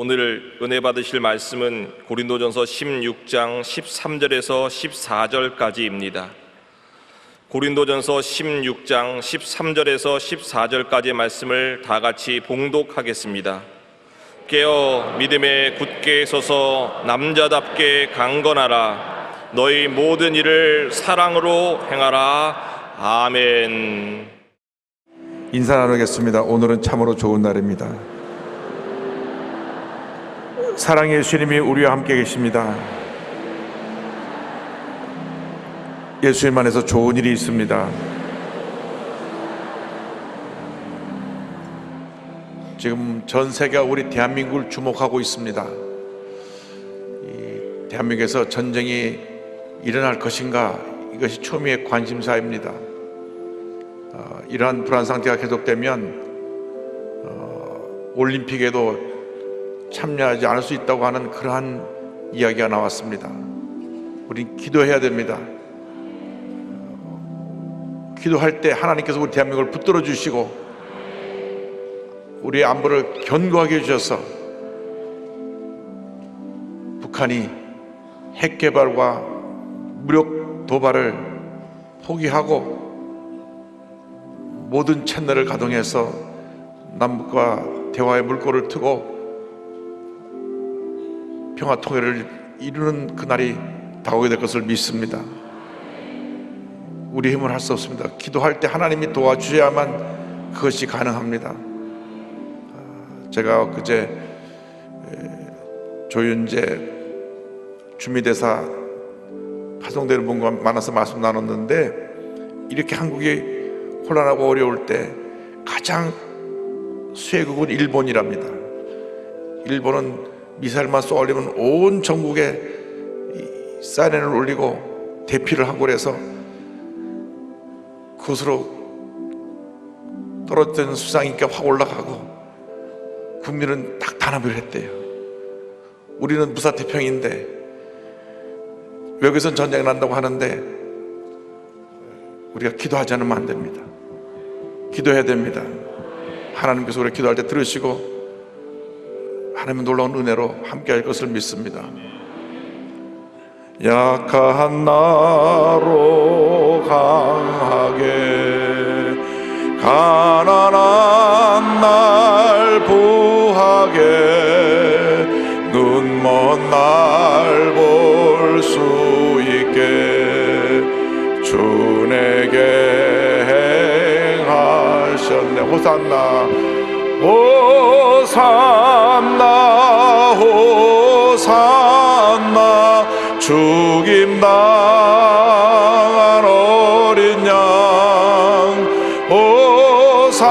오늘 은혜 받으실 말씀은 고린도전서 16장 13절에서 14절까지입니다. 고린도전서 16장 13절에서 14절까지의 말씀을 다 같이 봉독하겠습니다. 깨어 믿음에 굳게 서서 남자답게 강건하라. 너희 모든 일을 사랑으로 행하라. 아멘. 인사 나누겠습니다. 오늘은 참으로 좋은 날입니다. 사랑의 예수님이 우리와 함께 계십니다. 예수님 안에서 좋은 일이 있습니다. 지금 전 세계가 우리 대한민국을 주목하고 있습니다. 이 대한민국에서 전쟁이 일어날 것인가, 이것이 초미의 관심사입니다. 이러한 불안 상태가 계속되면 올림픽에도 참여하지 않을 수 있다고 하는 그러한 이야기가 나왔습니다. 우린 기도해야 됩니다. 기도할 때 하나님께서 우리 대한민국을 붙들어 주시고 우리의 안보를 견고하게 해주셔서 북한이 핵 개발과 무력 도발을 포기하고 모든 채널을 가동해서 남북과 대화의 물꼬를 트고 평화 통일을 이루는 그날이 다가오게 될 것을 믿습니다. 우리 힘은 할 수 없습니다. 기도할 때 하나님이 도와주셔야만 그것이 가능합니다. 제가 그제 조윤재 주미대사 파송되는 분과 만나서 말씀 나눴는데, 이렇게 한국이 혼란하고 어려울 때 가장 수혜국은 일본이랍니다. 일본은 미사일만 쏘아올리면 온 전국에 사이렌을 울리고 대피를 하고 그래서 그것으로 떨어졌던 수상인기가 확 올라가고 국민은 딱 단합을 했대요. 우리는 무사태평인데 외국에선 전쟁이 난다고 하는데 우리가 기도하지 않으면 안 됩니다. 기도해야 됩니다. 하나님께서 우리 기도할 때 들으시고 하나님의 놀라운 은혜로 함께 할 것을 믿습니다. 약한 나로 강하게, 가난한 날 부하게, 눈먼 날 볼 수 있게 주 내게 행하셨네. 호산나 호산나 호산나. 죽임당한 어린 양 호산나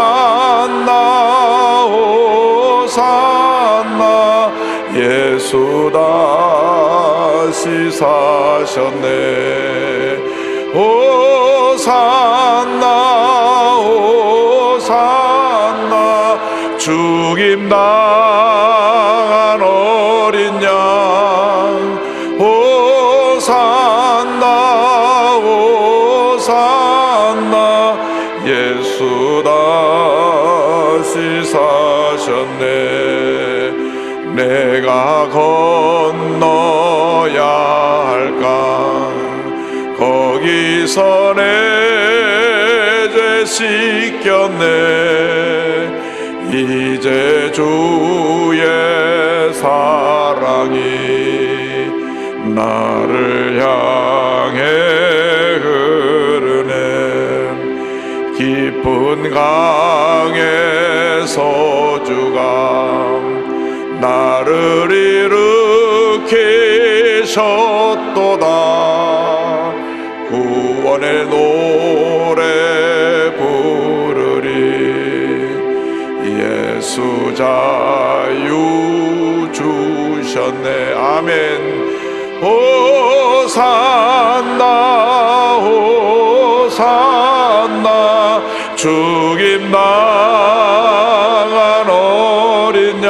호산나. 예수 다시 사셨네. 호산나 호산나. 죽임당한 어린 양 호산나 호산나. 예수 다시 사셨네. 내가 건너야 할 강 거기서 내 죄 씻겼네. 이제 주의 사랑이 나를 향해 흐르네. 깊은 강에서 주가 나를 일으키셨도다. 구원의 노래 부르리. 예수 자유 주셨네. 아멘. 호산나 호산나. 죽임당한 어린 양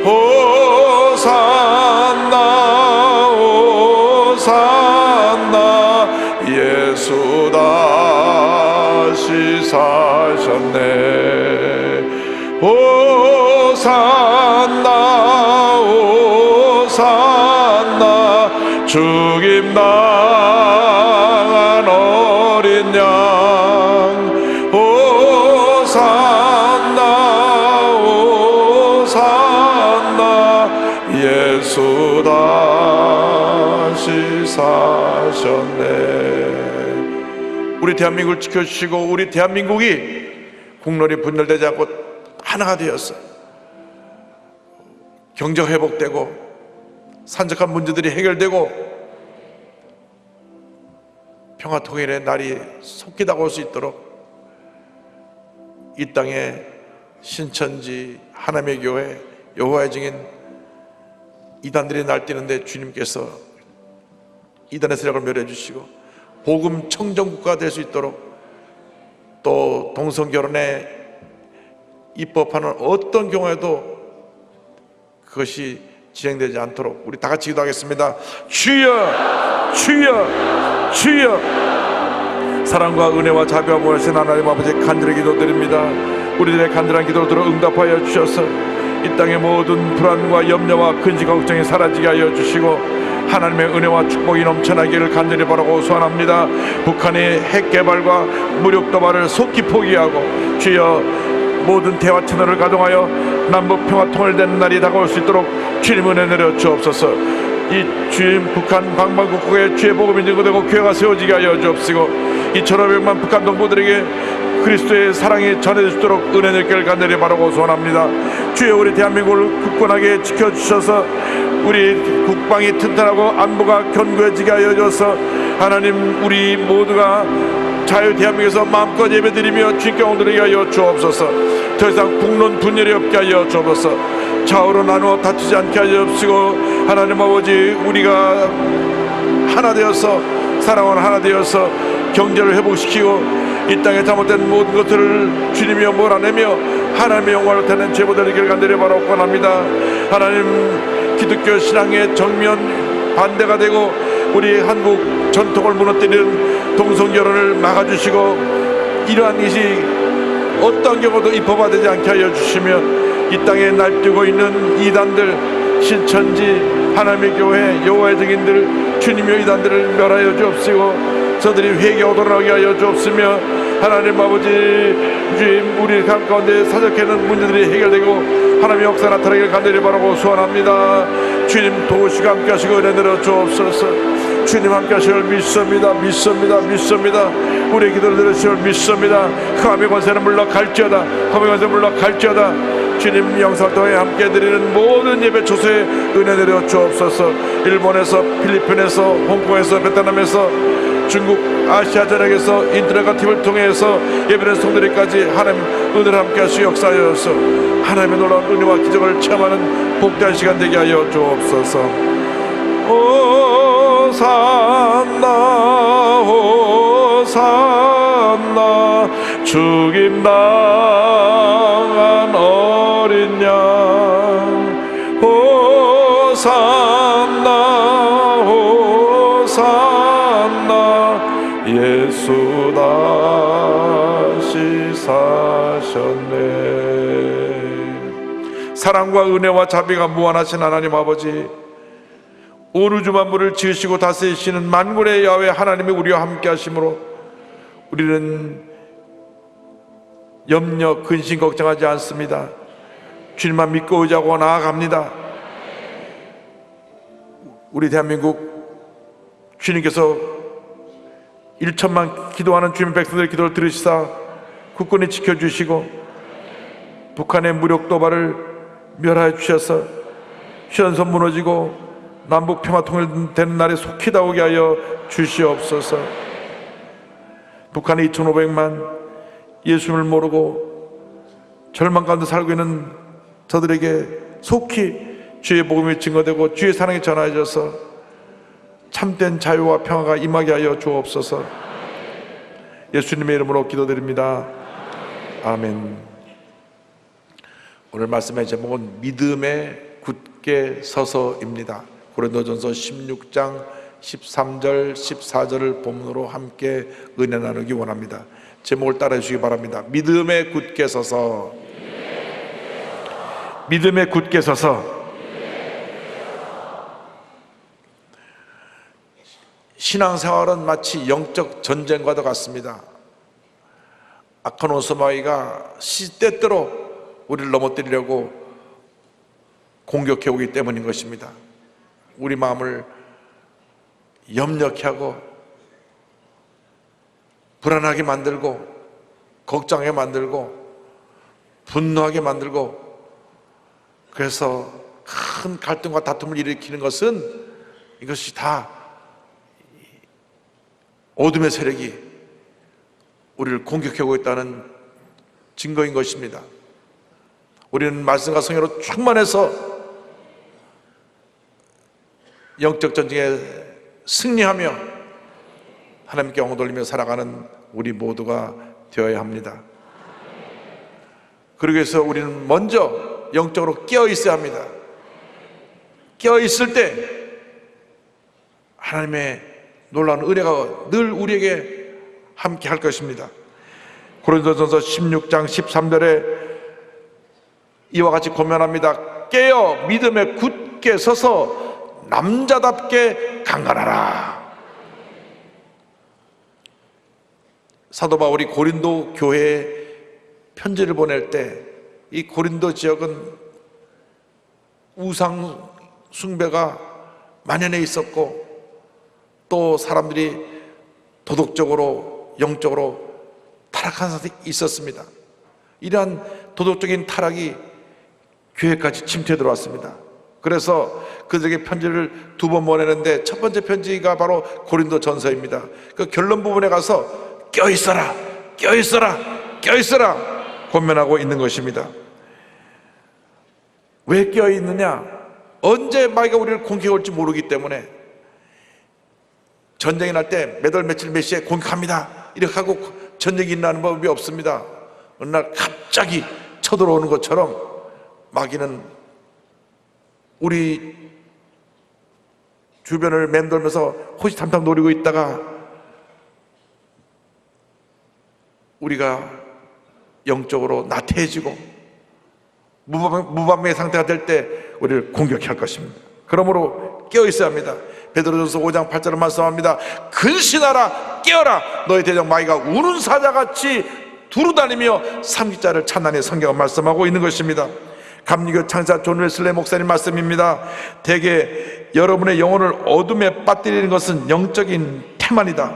호산나 호산나. 예수 다시 사셨네. 호산나 오산나 오산나 죽임 당한 어린 양 오산나 오산나 예수 다시 사셨네. 우리 대한민국을 지켜주시고 우리 대한민국이 국론이 분열되지 않고 하나가 되었어. 경제 회복되고 산적한 문제들이 해결되고 평화통일의 날이 속히 다가올 수 있도록 이 땅에 신천지 하나님의 교회 여호와의 증인 이단들이 날뛰는데 주님께서 이단의 세력을 멸해 주시고 복음 청정국가가 될 수 있도록 또 동성결혼에 입법하는 어떤 경우에도 그것이 진행되지 않도록 우리 다 같이 기도하겠습니다. 주여 주여 주여. 사랑과 은혜와 자비와 무한하신 하나님 아버지 간절히 기도드립니다. 우리들의 간절한 기도를 들어 응답하여 주셔서 이 땅의 모든 불안과 염려와 근심과 걱정이 사라지게 하여 주시고 하나님의 은혜와 축복이 넘쳐나기를 간절히 바라고 소원합니다. 북한의 핵 개발과 무력 도발을 속히 포기하고 주여 모든 대화 채널을 가동하여 남북 평화 통일되는 날이 다가올 수 있도록 주님 은혜 내려 주옵소서. 이 주님 북한 방방곡곡에 주의 복음이 증거되고 교회가 세워지게 하여 주옵시고 2,500만 북한 동포들에게 그리스도의 사랑이 전해지도록 은혜 내기를 간절히 바라고 소원합니다. 주여 우리 대한민국을 굳건하게 지켜주셔서 우리 국방이 튼튼하고 안보가 견고해지게 하여 주셔서 하나님 우리 모두가 자유 대한민국에서 마음껏 예배드리며 주님께 옹드리게 하여 주옵소서. 더 이상 국론 분열이 없게 하여 주옵소서. 좌우로 나누어 다투지 않게 하여 주시고 하나님 아버지 우리가 하나 되어서 사랑으로 하나 되어서 경제를 회복시키고 이 땅에 잘못된 모든 것들을 주님이여 몰아내며 하나님의 영광을 드는 제보들 되기를 간절히 바라고 원합니다. 하나님 기독교 신앙의 정면 반대가 되고 우리 한국 전통을 무너뜨리는 동성결혼을 막아주시고 이러한 것이 어떤 경우도 입법화되지 않게 하여 주시며 이 땅에 날뛰고 있는 이단들 신천지 하나님의 교회 여호와의 증인들 주님의 이단들을 멸하여 주옵시고 저들이 회개하고 돌아오게 하여 주옵시며 하나님 아버지 주님 우리 가운데 사적해는 문제들이 해결되고 하나님의 역사 나타나기를 간절히 바라고 소원합니다. 주님 도우시고 함께 하시고 은혜 내려 주옵소서. 주님 함께 하시길 믿습니다. 우리의 기도를 들으시길 믿습니다. 흑암의 권세는 물러갈지어다. 흑암의 권세는 물러갈지어다. 주님 영상 통해 함께 드리는 모든 예배 초소에 은혜 내려 주옵소서. 일본에서 필리핀에서 홍콩에서 베트남에서 중국 아시아 전역에서 인터넷과 TV를 통해서 예배는 성도들까지 하나님 은혜를 함께 하시고 역사하여서 하나님의 놀라운 은혜와 기적을 체험하는 복된 시간 되게 하여 주옵소서. 호산나 호산나 죽임 당한 어린 양 호산나 호산나 예수 다시 사셨네. 사랑과 은혜와 자비가 무한하신 하나님 아버지 온 우주 만물을 지으시고 다스리시는 만군의 야훼 하나님이 우리와 함께 하심으로 우리는 염려 근심 걱정하지 않습니다. 주님만 믿고 의지하고 나아갑니다. 우리 대한민국 주님께서 1천만 기도하는 주님 백성들의 기도를 들으시사 굳건히 지켜주시고 북한의 무력 도발을 멸하여 주셔서 시한선 무너지고 남북 평화 통일되는 날에 속히 다오게 하여 주시옵소서. 북한의 2,500만 예수님을 모르고 절망 가운데 살고 있는 저들에게 속히 주의 복음이 증거되고 주의 사랑이 전하여져서 참된 자유와 평화가 임하게 하여 주옵소서. 예수님의 이름으로 기도드립니다. 아멘. 오늘 말씀의 제목은 믿음에 굳게 서서입니다. 고린도전서 16장 13절 14절을 본문으로 함께 은혜 나누기 원합니다. 제목을 따라해 주시기 바랍니다. 믿음에 굳게 서서 믿음에 굳게 서서 신앙생활은 마치 영적 전쟁과도 같습니다. 악한 원수마귀가 시때때로 우리를 넘어뜨리려고 공격해 오기 때문인 것입니다. 우리 마음을 염려케 하고 불안하게 만들고 걱정하게 만들고 분노하게 만들고, 그래서 큰 갈등과 다툼을 일으키는 것은 이것이 다 어둠의 세력이 우리를 공격하고 있다는 증거인 것입니다. 우리는 말씀과 성령으로 충만해서 영적 전쟁에 승리하며 하나님께 영광 돌리며 살아가는 우리 모두가 되어야 합니다. 그러기 위해서 우리는 먼저 영적으로 깨어 있어야 합니다. 깨어 있을 때 하나님의 놀라운 은혜가 늘 우리에게 함께 할 것입니다. 고린도전서 16장 13절에 이와 같이 고면합니다. 깨어 믿음에 굳게 서서 남자답게 강건하라. 사도 바울이 고린도 교회에 편지를 보낼 때 이 고린도 지역은 우상 숭배가 만연해 있었고, 또 사람들이 도덕적으로 영적으로 타락한 상태에 있었습니다. 이러한 도덕적인 타락이 교회까지 침투해 들어왔습니다. 그래서 그들에게 편지를 2번 보내는데 첫 번째 편지가 바로 고린도 전서입니다. 그 결론 부분에 가서 껴있어라, 껴있어라, 껴있어라 권면하고 있는 것입니다. 왜 껴있느냐? 언제 마귀가 우리를 공격해 올지 모르기 때문에, 전쟁이 날 때 몇 월 며칠 몇 시에 공격합니다 이렇게 하고 전쟁이 일어나는 법이 없습니다. 어느 날 갑자기 쳐들어오는 것처럼 마귀는 우리 주변을 맴돌면서 호시탐탐 노리고 있다가 우리가 영적으로 나태해지고 무방비의 상태가 될 때 우리를 공격할 것입니다. 그러므로 깨어 있어야 합니다. 베드로전서 5장 8절을 말씀합니다. 근신하라, 깨어라. 너희 대적 마귀가 우는 사자같이 두루다니며 삼기자를 찾나니 성경은 말씀하고 있는 것입니다. 감리교 창사 존 웨슬레 목사님 말씀입니다. 대개 여러분의 영혼을 어둠에 빠뜨리는 것은 영적인 태만이다.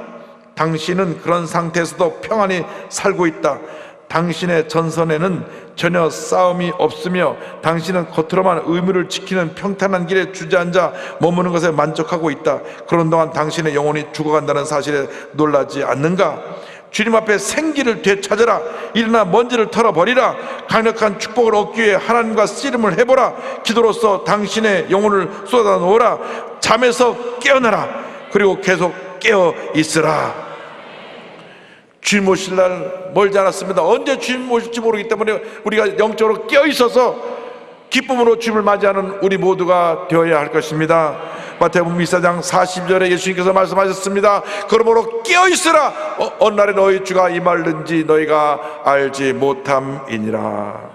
당신은 그런 상태에서도 평안히 살고 있다. 당신의 전선에는 전혀 싸움이 없으며 당신은 겉으로만 의무를 지키는 평탄한 길에 주저앉아 머무는 것에 만족하고 있다. 그런 동안 당신의 영혼이 죽어간다는 사실에 놀라지 않는가? 주님 앞에 생기를 되찾으라. 일어나 먼지를 털어버리라. 강력한 축복을 얻기 위해 하나님과 씨름을 해보라. 기도로서 당신의 영혼을 쏟아놓으라. 잠에서 깨어나라. 그리고 계속 깨어 있으라. 주님 오실 날 멀지 않았습니다. 언제 주님 오실지 모르기 때문에 우리가 영적으로 깨어 있어서 기쁨으로 주님을 맞이하는 우리 모두가 되어야 할 것입니다. 마태복음 24장 40절에 예수님께서 말씀하셨습니다. 그러므로 깨어 있으라. 어느 날에 너희 주가 임할는지 너희가 알지 못함이니라.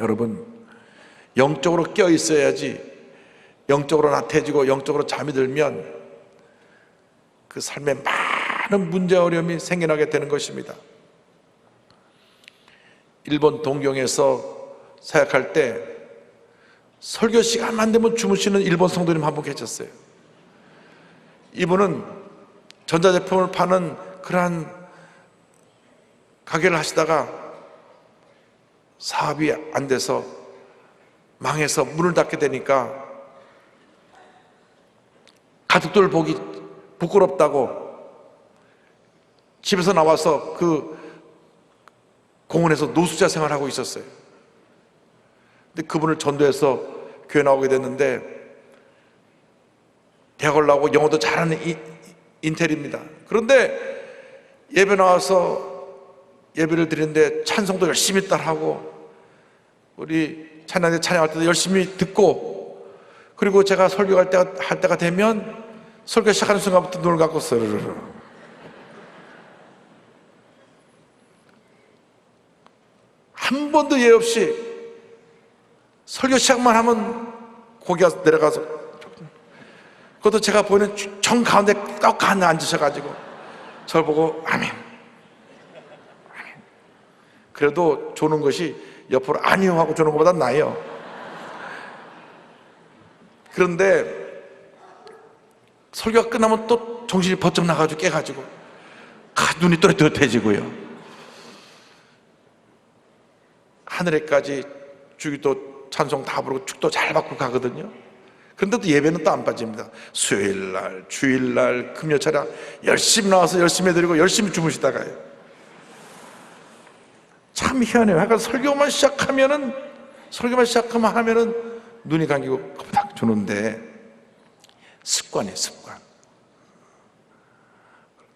여러분, 영적으로 깨어 있어야지. 영적으로 나태해지고 영적으로 잠이 들면 그 삶에 많은 문제 어려움이 생겨나게 되는 것입니다. 일본 동경에서 사역할 때 설교 시간만 되면 주무시는 일본 성도님 한 분 계셨어요. 이분은 전자제품을 파는 그러한 가게를 하시다가 사업이 안 돼서 망해서 문을 닫게 되니까 가족들 보기 부끄럽다고 집에서 나와서 그 공원에서 노숙자 생활하고 있었어요. 근데 그분을 전도해서 교회 나오게 됐는데 대학을 나오고 영어도 잘하는 인텔입니다. 그런데 예배 나와서 예배를 드리는데 찬송도 열심히 따라하고 우리 찬양대 찬양할 때도 열심히 듣고, 그리고 제가 설교할 때가 되면 설교 시작하는 순간부터 눈을 감고 스르르르 한 번도 예 없이 설교 시작만 하면 고개가 내려가서, 그것도 제가 보이는 정 가운데 떡하니 앉으셔가지고 저를 보고 아멘. 그래도 조는 것이 옆으로 아니요 하고 조는 것보다 나아요. 그런데 설교가 끝나면 또 정신이 번쩍 나가지고 깨가지고 눈이 또렷해지고요. 하늘에까지 주기도 찬송 다 부르고 축도 잘 받고 가거든요. 그런데도 예배는 또 안 빠집니다. 수요일날, 주일날, 금요차례 열심히 나와서 열심히 해드리고 열심히 주무시다가요. 참 희한해요. 그러니까 설교만 시작하면 눈이 감기고 딱 주는데 습관이에요, 습관.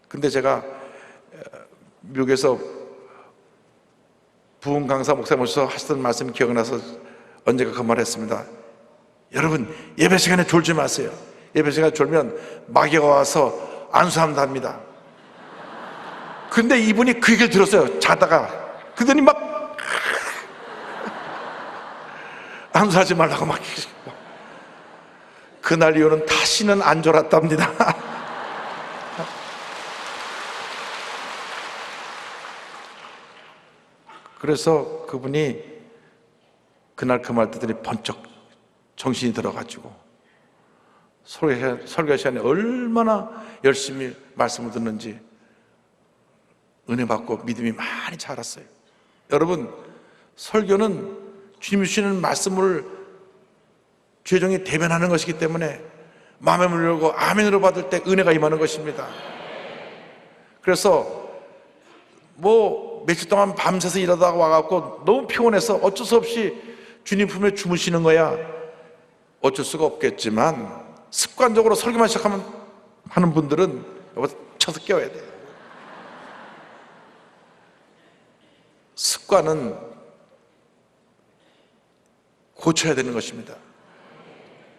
근데 제가 미국에서 부흥 강사 목사님 오셔서 하시던 말씀이 기억나서 언젠가 그 말을 했습니다. 여러분, 예배 시간에 졸지 마세요. 예배 시간에 졸면 마귀가 와서 안수한답니다. 근데 이분이 그 얘기를 들었어요. 자다가. 그러더니 막 안수하지 말라고 막. 그날 이후는 다시는 안 졸았답니다. 그래서 그분이 그날 그 말 듣더니 번쩍 정신이 들어가지고 설교 시간에 얼마나 열심히 말씀을 듣는지 은혜 받고 믿음이 많이 자랐어요. 여러분, 설교는 주님이 주시는 말씀을 죄종이 대변하는 것이기 때문에 마음에 물려고 아멘으로 받을 때 은혜가 임하는 것입니다. 그래서 며칠 동안 밤새서 일하다가 와갖고 너무 피곤해서 어쩔 수 없이 주님 품에 주무시는 거야. 어쩔 수가 없겠지만 습관적으로 설교만 시작하면 하는 분들은 여기서 쳐서 깨워야 돼요. 습관은 고쳐야 되는 것입니다.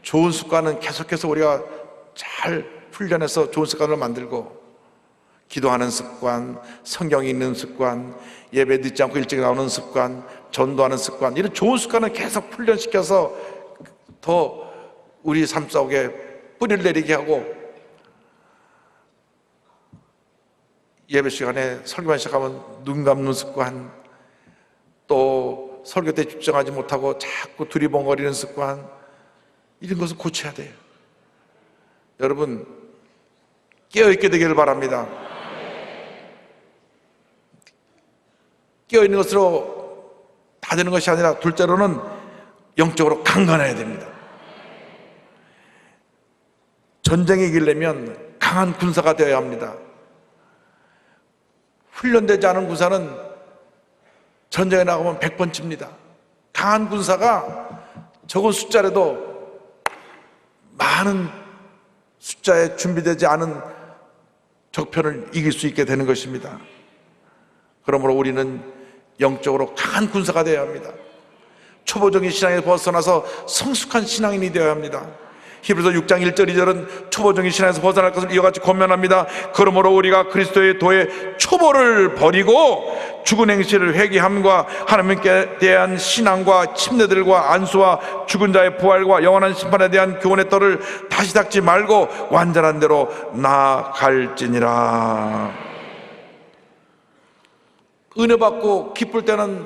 좋은 습관은 계속해서 우리가 잘 훈련해서 좋은 습관을 만들고, 기도하는 습관, 성경 읽는 습관, 예배 늦지 않고 일찍 나오는 습관, 전도하는 습관, 이런 좋은 습관을 계속 훈련시켜서 더 우리 삶 속에 뿌리를 내리게 하고, 예배 시간에 설교만 시작하면 눈 감는 습관, 또 설교 때 집중하지 못하고 자꾸 두리번거리는 습관, 이런 것을 고쳐야 돼요. 여러분, 깨어있게 되기를 바랍니다. 깨어있는 것으로 다 되는 것이 아니라 둘째로는 영적으로 강건해야 됩니다. 전쟁에 이기려면 강한 군사가 되어야 합니다. 훈련되지 않은 군사는 전쟁에 나가면 100번 칩니다. 강한 군사가 적은 숫자라도 많은 숫자에 준비되지 않은 적편을 이길 수 있게 되는 것입니다. 그러므로 우리는 영적으로 강한 군사가 되어야 합니다. 초보적인 신앙에서 벗어나서 성숙한 신앙인이 되어야 합니다. 히브리서 6장 1절 2절은 초보적인 신앙에서 벗어날 것을 이와 같이 권면합니다. 그러므로 우리가 그리스도의 도의 초보를 버리고 죽은 행실을 회개함과 하나님께 대한 신앙과 침례들과 안수와 죽은 자의 부활과 영원한 심판에 대한 교훈의 떡을 다시 닦지 말고 완전한 대로 나아갈지니라. 은혜 받고 기쁠 때는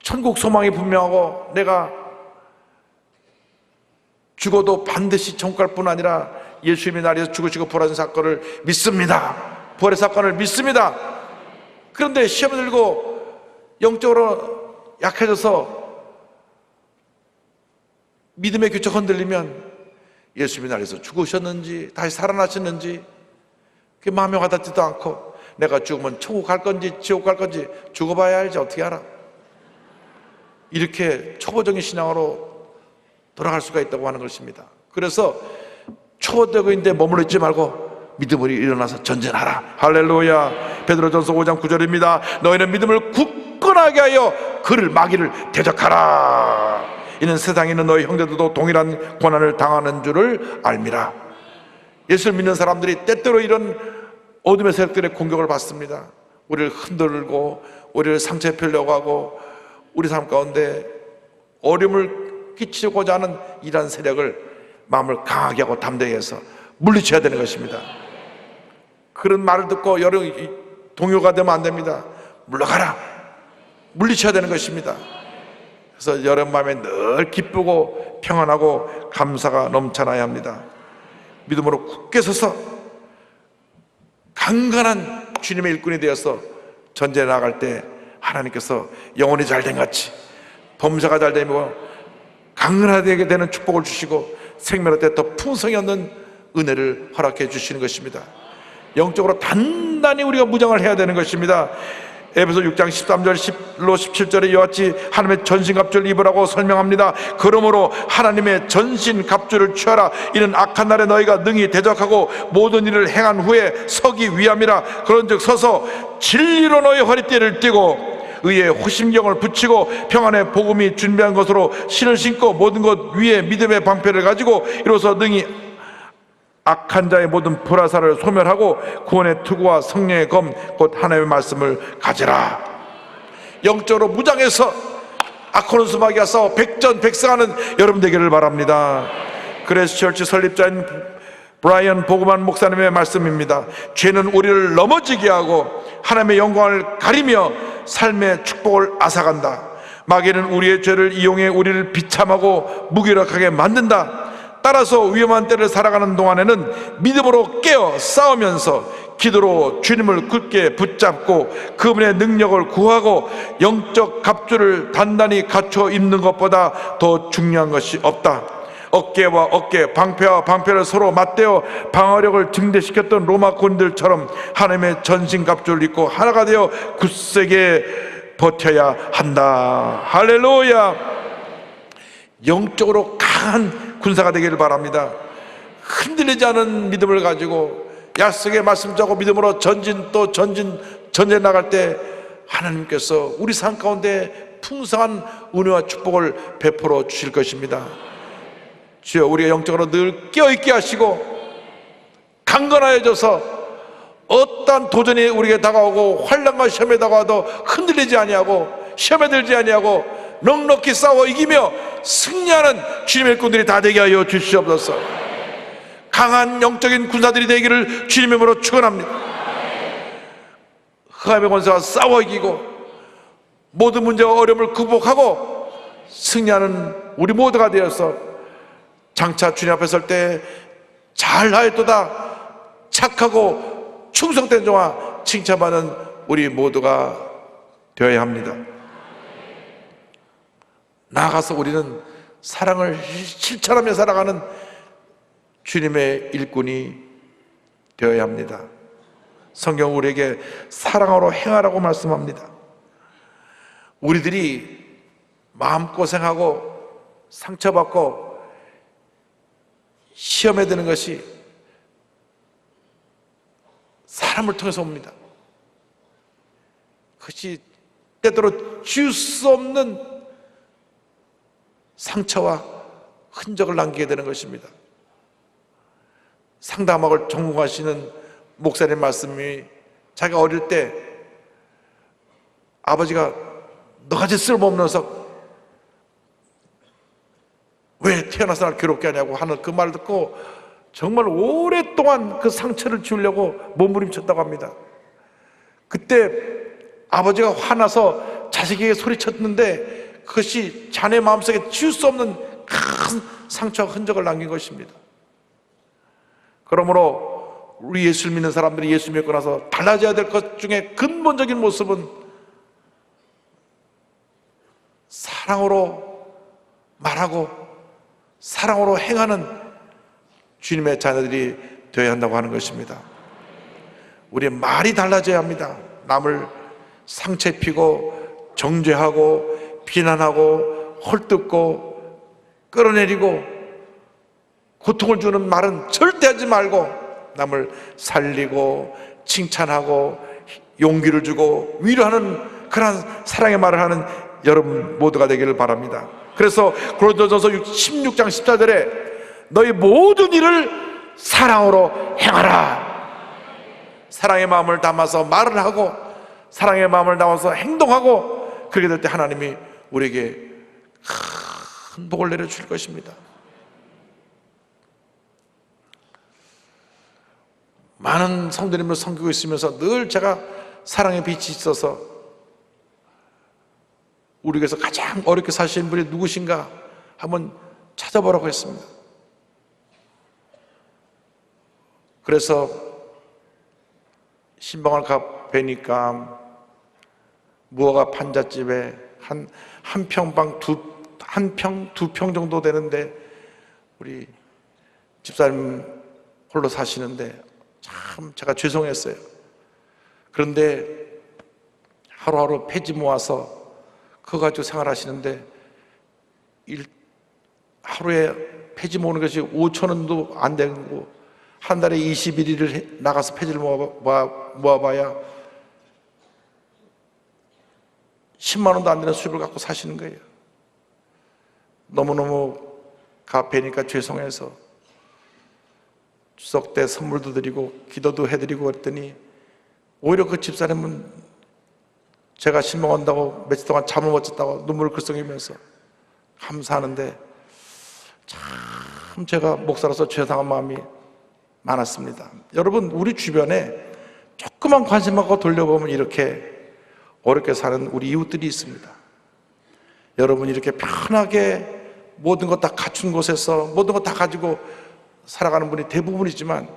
천국 소망이 분명하고, 내가 죽어도 반드시 천국 갈 뿐 아니라 예수님이 나리에서 죽으시고 부활하신 사건을 믿습니다. 부활의 사건을 믿습니다. 그런데 시험 들고 영적으로 약해져서 믿음의 규칙 흔들리면 예수님이 나리에서 죽으셨는지 다시 살아나셨는지 그게 마음에 와닿지도 않고, 내가 죽으면 천국 갈 건지 지옥 갈 건지 죽어봐야 알지 어떻게 알아. 이렇게 초보적인 신앙으로 돌아갈 수가 있다고 하는 것입니다. 그래서 초보적인데 머물러 있지 말고 믿음으로 일어나서 전진하라. 할렐루야. 베드로전서 5장 9절입니다. 너희는 믿음을 굳건하게 하여 그를 마귀를 대적하라. 이는 세상에 있는 너희 형제들도 동일한 고난을 당하는 줄을 알미라. 예수를 믿는 사람들이 때때로 이런 어둠의 세력들의 공격을 받습니다. 우리를 흔들고 우리를 상처에 펴려고 하고, 우리 삶 가운데 어려움을 끼치고자 하는 이러한 세력을 마음을 강하게 하고 담대히 해서 물리쳐야 되는 것입니다. 그런 말을 듣고 여러 동요가 되면 안 됩니다. 물러가라, 물리쳐야 되는 것입니다. 그래서 여러분 마음에 늘 기쁘고 평안하고 감사가 넘쳐나야 합니다. 믿음으로 굳게 서서 강건한 주님의 일꾼이 되어서 전쟁에 나갈 때 하나님께서 영혼이 잘된 같이 범사가 잘되고 강건하게 되는 축복을 주시고 생명의 때 더 풍성히 얻는 은혜를 허락해 주시는 것입니다. 영적으로 단단히 우리가 무장을 해야 되는 것입니다. 에베소 6장 13절 10로 17절에 이와 같이 하나님의 전신갑주를 입으라고 설명합니다. 그러므로 하나님의 전신갑주를 취하라. 이는 악한 날에 너희가 능히 대적하고 모든 일을 행한 후에 서기 위함이라. 그런즉 서서 진리로 너희 허리띠를 띠고 의의 호심경을 붙이고 평안의 복음이 준비한 것으로 신을 신고 모든 것 위에 믿음의 방패를 가지고 이로써 능히 악한 자의 모든 불화살을 소멸하고 구원의 투구와 성령의 검 곧 하나님의 말씀을 가지라. 영적으로 무장해서 아코노스 마귀와 싸워 백전백승하는 여러분 되기를 바랍니다. 그레이스 처치 설립자인 브라이언 보그만 목사님의 말씀입니다. 죄는 우리를 넘어지게 하고 하나님의 영광을 가리며 삶의 축복을 앗아간다. 마귀는 우리의 죄를 이용해 우리를 비참하고 무기력하게 만든다. 따라서 위험한 때를 살아가는 동안에는 믿음으로 깨어 싸우면서 기도로 주님을 굳게 붙잡고 그분의 능력을 구하고 영적 갑주를 단단히 갖춰 입는 것보다 더 중요한 것이 없다. 어깨와 어깨, 방패와 방패를 서로 맞대어 방어력을 증대시켰던 로마 군들처럼 하나님의 전신갑주를 입고 하나가 되어 굳세게 버텨야 한다. 할렐루야. 영적으로 강한 군사가 되기를 바랍니다. 흔들리지 않은 믿음을 가지고 약속의 말씀 자고 믿음으로 전쟁 나갈 때 하나님께서 우리 삶 가운데 풍성한 은혜와 축복을 베풀어 주실 것입니다. 주여, 우리가 영적으로 늘 깨어있게 하시고 강건하여져서 어떠한 도전이 우리에게 다가오고 환난과 시험에 다가와도 흔들리지 아니하고 시험에 들지 아니하고 넉넉히 싸워 이기며 승리하는 주님의 일꾼들이 다 되게 하여 주시옵소서. 강한 영적인 군사들이 되기를 주님의 이름으로 축원합니다. 흑암의 권세와 싸워 이기고 모든 문제와 어려움을 극복하고 승리하는 우리 모두가 되어서 장차 주님 앞에 설 때 잘하였도다 착하고 충성된 종아 칭찬받는 우리 모두가 되어야 합니다. 나아가서 우리는 사랑을 실천하며 살아가는 주님의 일꾼이 되어야 합니다. 성경 우리에게 사랑으로 행하라고 말씀합니다. 우리들이 마음고생하고 상처받고 시험에 드는 것이 사람을 통해서 옵니다. 그것이 때때로 지울 수 없는 상처와 흔적을 남기게 되는 것입니다. 상담학을 전공하시는 목사님 말씀이 자기가 어릴 때 아버지가 너같이 쓸모없는 녀석 왜 태어나서 날 괴롭게 하냐고 하는 그 말을 듣고 정말 오랫동안 그 상처를 지우려고 몸부림쳤다고 합니다. 그때 아버지가 화나서 자식에게 소리쳤는데 그것이 자네 마음속에 지울 수 없는 큰 상처와 흔적을 남긴 것입니다. 그러므로 우리 예수를 믿는 사람들이 예수 믿고 나서 달라져야 될 것 중에 근본적인 모습은 사랑으로 말하고 사랑으로 행하는 주님의 자녀들이 되어야 한다고 하는 것입니다. 우리의 말이 달라져야 합니다. 남을 상처 입히고 정죄하고 비난하고 헐뜯고 끌어내리고 고통을 주는 말은 절대 하지 말고 남을 살리고 칭찬하고 용기를 주고 위로하는 그런 사랑의 말을 하는 여러분 모두가 되기를 바랍니다. 그래서 고린도전서 16장 14절에 너희 모든 일을 사랑으로 행하라. 사랑의 마음을 담아서 말을 하고 사랑의 마음을 담아서 행동하고 그렇게 될 때 하나님이 우리에게 큰 복을 내려줄 것입니다. 많은 성도님을 섬기고 있으면서 늘 제가 사랑의 빛이 있어서 우리에게서 가장 어렵게 사시는 분이 누구신가 한번 찾아보라고 했습니다. 그래서 신방을 가 뵈니까 무허가 판잣집에 한 평방 두 평 정도 되는데 우리 집사님 홀로 사시는데 참 제가 죄송했어요. 그런데 하루하루 폐지 모아서 그거 가지고 생활하시는데 하루에 폐지 모으는 것이 5,000원도 안 되고 한 달에 21일을 나가서 폐지를 모아봐야 10만 원도 안 되는 수입을 갖고 사시는 거예요. 너무너무 뵈니까 죄송해서 추석 때 선물도 드리고 기도도 해드리고 그랬더니 오히려 그 집사님은 제가 실망한다고 며칠 동안 잠을 못 잤다고 눈물을 글썽이면서 감사하는데 참 제가 목사로서 죄송한 마음이 많았습니다. 여러분, 우리 주변에 조그만 관심하고 돌려보면 이렇게 어렵게 사는 우리 이웃들이 있습니다. 여러분, 이렇게 편하게 모든 것 다 갖춘 곳에서 모든 것 다 가지고 살아가는 분이 대부분이지만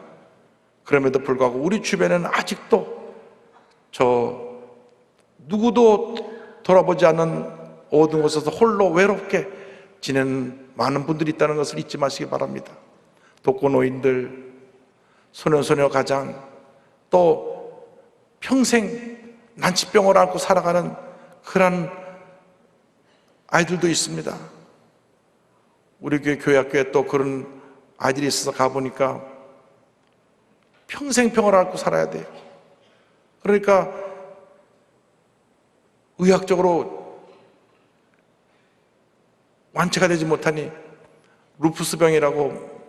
그럼에도 불구하고 우리 주변에는 아직도 누구도 돌아보지 않는 어두운 곳에서 홀로 외롭게 지내는 많은 분들이 있다는 것을 잊지 마시기 바랍니다. 독거노인들, 소년소녀 가장, 또 평생 난치병을 앓고 살아가는 그런 아이들도 있습니다. 우리 교회 학교에 또 그런 아이들이 있어서 가보니까 평생 병을 앓고 살아야 돼요. 그러니까 의학적으로 완치가 되지 못하니 루푸스병이라고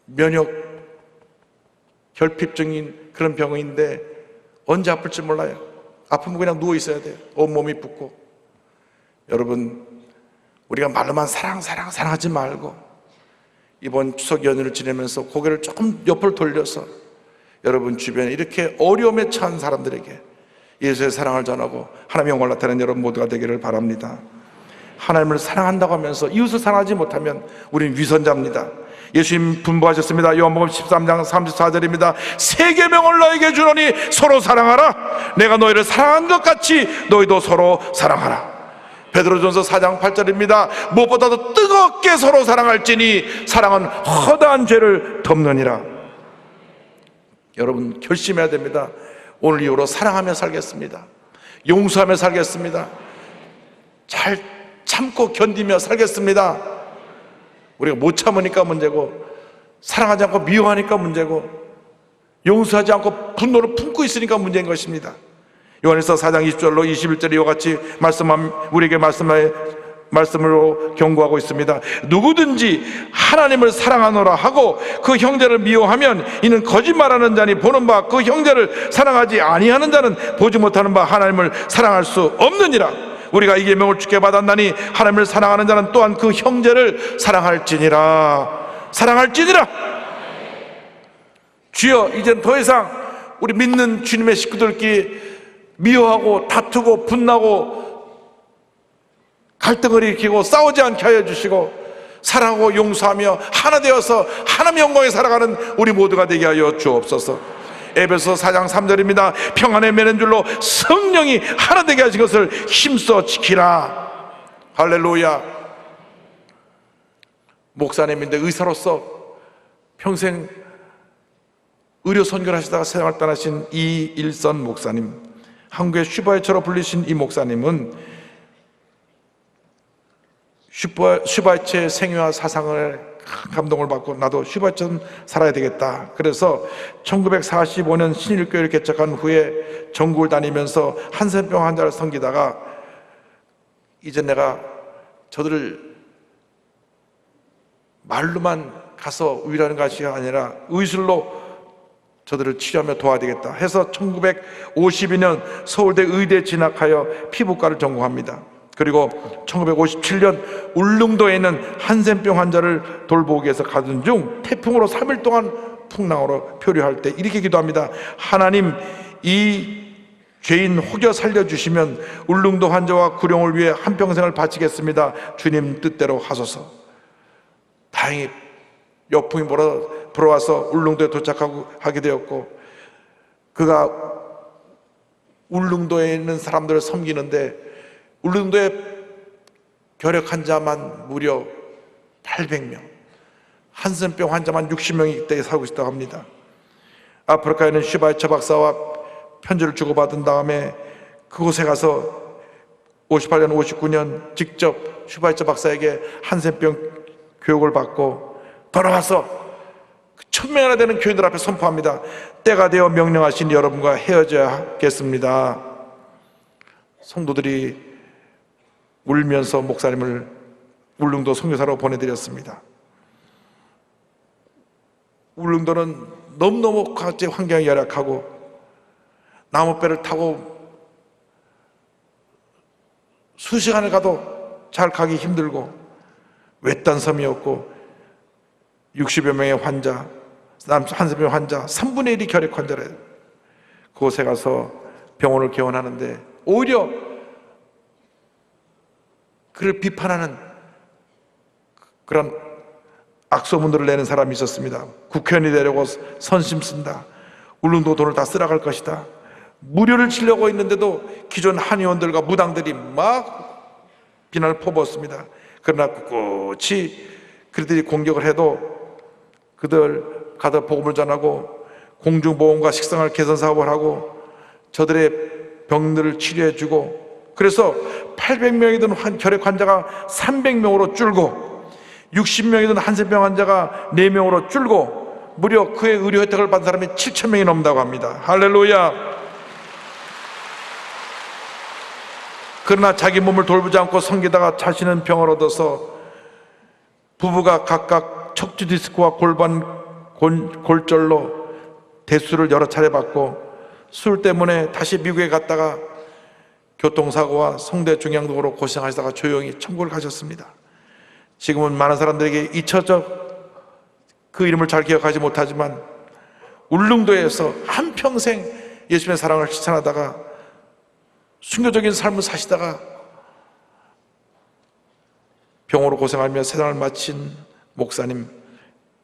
면역 결핍증인 그런 병인데 언제 아플지 몰라요. 아프면 그냥 누워 있어야 돼요. 온몸이 붓고. 여러분, 우리가 말로만 사랑하지 말고 이번 추석 연휴를 지내면서 고개를 조금 옆을 돌려서 여러분 주변에 이렇게 어려움에 처한 사람들에게 예수의 사랑을 전하고 하나님의 영광을 나타내는 여러분 모두가 되기를 바랍니다. 하나님을 사랑한다고 하면서 이웃을 사랑하지 못하면 우리는 위선자입니다. 예수님 분부하셨습니다. 요한복음 13장 34절입니다. 새 계명을 너에게 주노니 서로 사랑하라. 내가 너희를 사랑한 것 같이 너희도 서로 사랑하라. 베드로전서 4장 8절입니다. 무엇보다도 뜨겁게 서로 사랑할지니 사랑은 허다한 죄를 덮느니라. 여러분, 결심해야 됩니다. 오늘 이후로 사랑하며 살겠습니다. 용서하며 살겠습니다. 잘 참고 견디며 살겠습니다. 우리가 못 참으니까 문제고, 사랑하지 않고 미워하니까 문제고, 용서하지 않고 분노를 품고 있으니까 문제인 것입니다. 요한일서 4장 20절로 21절에 이와 같이 우리에게 말씀으로 경고하고 있습니다. 누구든지 하나님을 사랑하노라 하고 그 형제를 미워하면 이는 거짓말하는 자니 보는 바 그 형제를 사랑하지 아니하는 자는 보지 못하는 바 하나님을 사랑할 수 없느니라. 우리가 이 계명을 주께 받았나니 하나님을 사랑하는 자는 또한 그 형제를 사랑할지니라. 주여, 이젠 더 이상 우리 믿는 주님의 식구들끼리 미워하고 다투고 분나고 갈등을 일으키고 싸우지 않게 하여 주시고 사랑하고 용서하며 하나 되어서 하나님의 영광에 살아가는 우리 모두가 되게 하여 주옵소서. 에베소 4장 3절입니다. 평안의 맨줄로 성령이 하나 되게 하신 것을 힘써 지키라. 할렐루야. 목사님인데 의사로서 평생 의료 선교를 하시다가 세상을 떠나신 이일선 목사님, 한국의 슈바이처로 불리신 이 목사님은 슈바이처의 생애와 사상을 감동을 받고 나도 슈바이처럼 살아야 되겠다. 그래서 1945년 신일교회를 개척한 후에 전국을 다니면서 한센병 환자를 섬기다가 이제 내가 저들을 말로만 가서 위로하는 것이 아니라 의술로 저들을 치료하며 도와야 되겠다 해서 1952년 서울대 의대에 진학하여 피부과를 전공합니다. 그리고 1957년 울릉도에 있는 한센병 환자를 돌보기 위해서 가던 중 태풍으로 3일 동안 풍랑으로 표류할 때 이렇게 기도합니다. 하나님, 이 죄인 혹여 살려주시면 울릉도 환자와 구룡을 위해 한평생을 바치겠습니다. 주님 뜻대로 하소서. 다행히 역풍이 불어와서 울릉도에 도착하게 되었고, 그가 울릉도에 있는 사람들을 섬기는데 울릉도에 결핵 환자만 무려 800명, 한센병 환자만 60명이 이때 살고 있다고 합니다. 아프리카에 있는 슈바이처 박사와 편지를 주고받은 다음에 그곳에 가서 58년, 59년 직접 슈바이처 박사에게 한센병 교육을 받고 돌아와서 1000명이나 되는 교인들 앞에 선포합니다. 때가 되어 명령하신 여러분과 헤어져야겠습니다. 성도들이 울면서 목사님을 울릉도 선교사로 보내드렸습니다. 울릉도는 너무너무 각지 환경이 열악하고 나무배를 타고 수시간을 가도 잘 가기 힘들고 외딴 섬이었고 60여 명의 환자, 한센병 환자 3분의 1이 결핵 환자래요. 그곳에 가서 병원을 개원하는데 오히려 그를 비판하는 그런 악소문들을 내는 사람이 있었습니다. 국회의원이 되려고 선심 쓴다. 울릉도 돈을 다 쓸어갈 것이다. 무료를 치려고 했는데도 기존 한의원들과 무당들이 막 비난을 퍼부었습니다. 그러나 꿋꿋이 그들이 공격을 해도 그들 가다 복음을 전하고 공중보건과 식생활 개선 사업을 하고 저들의 병들을 치료해주고, 그래서 800명이던 결핵 환자가 300명으로 줄고 60명이던 한센병 환자가 4명으로 줄고 무려 그의 의료 혜택을 받은 사람이 7,000명이 넘는다고 합니다. 할렐루야. 그러나 자기 몸을 돌보지 않고 섬기다가 자신은 병을 얻어서 부부가 각각 척추 디스크와 골반 골절로 대수를 여러 차례 받고 술 때문에 다시 미국에 갔다가 교통사고와 성대 중량도로 고생하시다가 조용히 천국을 가셨습니다. 지금은 많은 사람들에게 잊혀져 그 이름을 잘 기억하지 못하지만 울릉도에서 한평생 예수님의 사랑을 실천하다가 순교적인 삶을 사시다가 병으로 고생하며 세상을 마친 목사님,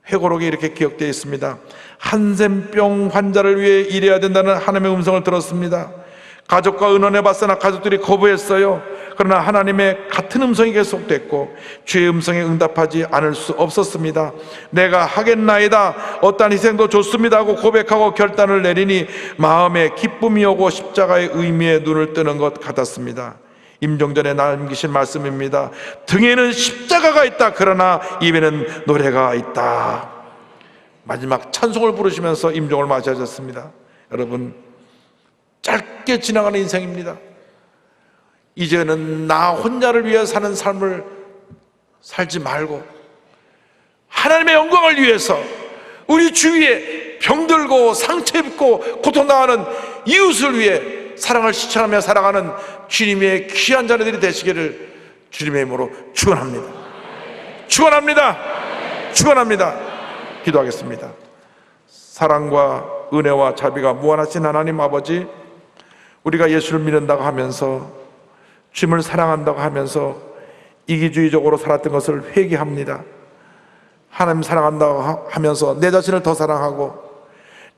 회고록에 이렇게 기억되어 있습니다. 한센병 환자를 위해 일해야 된다는 하나님의 음성을 들었습니다. 가족과 의논해봤으나 가족들이 거부했어요. 그러나 하나님의 같은 음성이 계속됐고 주의 음성에 응답하지 않을 수 없었습니다. 내가 하겠나이다, 어떠한 희생도 좋습니다 하고 고백하고 결단을 내리니 마음에 기쁨이 오고 십자가의 의미에 눈을 뜨는 것 같았습니다. 임종전에 남기신 말씀입니다. 등에는 십자가가 있다, 그러나 입에는 노래가 있다. 마지막 찬송을 부르시면서 임종을 맞이하셨습니다. 여러분, 짧게 지나가는 인생입니다. 이제는 나 혼자를 위해 사는 삶을 살지 말고 하나님의 영광을 위해서 우리 주위에 병들고 상처 입고 고통당하는 이웃을 위해 사랑을 실천하며 살아가는 주님의 귀한 자녀들이 되시기를 주님의 이름으로 축원합니다. 축원합니다. 축원합니다. 기도하겠습니다. 사랑과 은혜와 자비가 무한하신 하나님 아버지, 우리가 예수를 믿는다고 하면서 주님을 사랑한다고 하면서 이기주의적으로 살았던 것을 회개합니다. 하나님 사랑한다고 하면서 내 자신을 더 사랑하고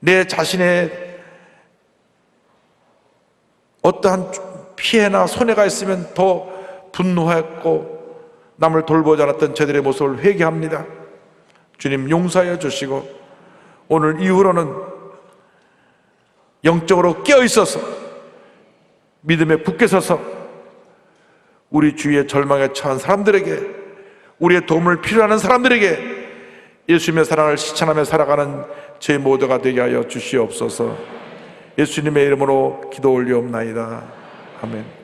내 자신의 어떠한 피해나 손해가 있으면 더 분노했고 남을 돌보지 않았던 저들의 모습을 회개합니다. 주님 용서하여 주시고 오늘 이후로는 영적으로 깨어있어서 믿음에 굳게 서서 우리 주위에 절망에 처한 사람들에게, 우리의 도움을 필요하는 사람들에게 예수님의 사랑을 실천하며 살아가는 저희 모두가 되게 하여 주시옵소서. 예수님의 이름으로 기도 올리옵나이다. 아멘.